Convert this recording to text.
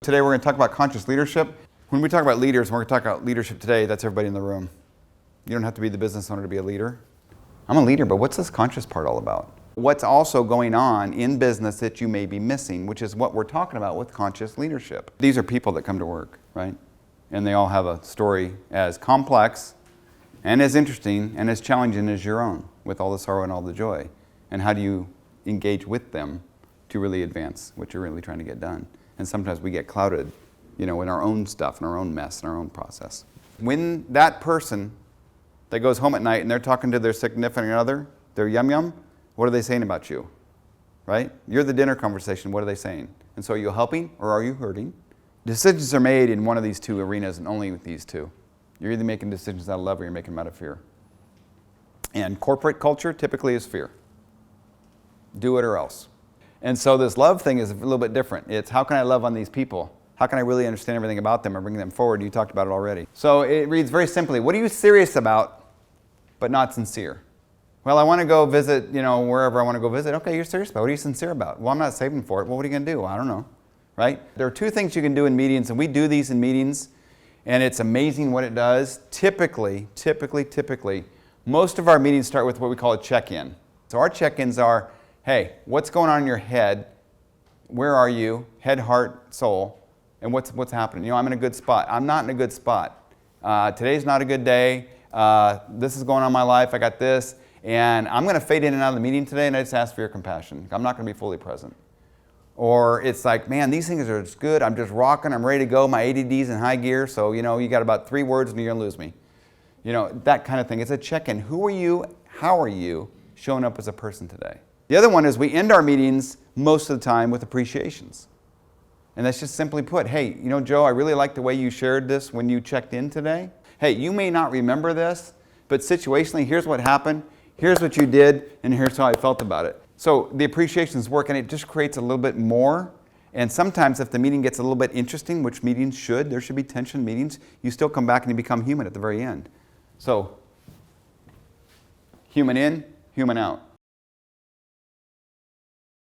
Today we're going to talk about conscious leadership. When we talk about leaders, we're going to talk about leadership today. That's everybody in the room. You don't have to be the business owner to be a leader. I'm a leader, but what's this conscious part all about? What's also going on in business that you may be missing, which is what we're talking about with conscious leadership. These are people that come to work, right? And they all have a story as complex and as interesting and as challenging as your own, with all the sorrow and all the joy. And how do you engage with them to really advance what you're really trying to get done? And sometimes we get clouded, in our own stuff, in our own mess, in our own process. When that person that goes home at night and they're talking to their significant other, their yum-yum, what are they saying about you, right? You're the dinner conversation, what are they saying? And so are you helping or are you hurting? Decisions are made in one of these two arenas and only with these two. You're either making decisions out of love or you're making them out of fear. And corporate culture typically is fear. Do it or else. And so this love thing is a little bit different. It's how can I love on these people? How can I really understand everything about them and bring them forward? You talked about it already. So it reads very simply, what are you serious about but not sincere? Well, I want to go visit, wherever I want to go visit. Okay, you're serious about it. What are you sincere about? Well, I'm not saving for it. Well, what are you going to do? I don't know, right? There are two things you can do in meetings, and we do these in meetings, and it's amazing what it does. Typically, most of our meetings start with what we call a check-in. So our check-ins are, hey, what's going on in your head? Where are you? Head, heart, soul. And what's happening? I'm in a good spot. I'm not in a good spot. Today's not a good day. This is going on in my life. I got this. And I'm going to fade in and out of the meeting today, and I just ask for your compassion. I'm not going to be fully present. Or it's like, man, these things are just good. I'm just rocking. I'm ready to go. My ADD's in high gear. So, you got about 3 words and you're going to lose me. That kind of thing. It's a check-in. Who are you? How are you showing up as a person today? The other one is we end our meetings most of the time with appreciations. And that's just simply put, hey, Joe, I really like the way you shared this when you checked in today. Hey, you may not remember this, but situationally, here's what happened, here's what you did, and here's how I felt about it. So the appreciations work, and it just creates a little bit more. And sometimes if the meeting gets a little bit interesting, which meetings should, there should be tension meetings, you still come back and you become human at the very end. So, human in, human out.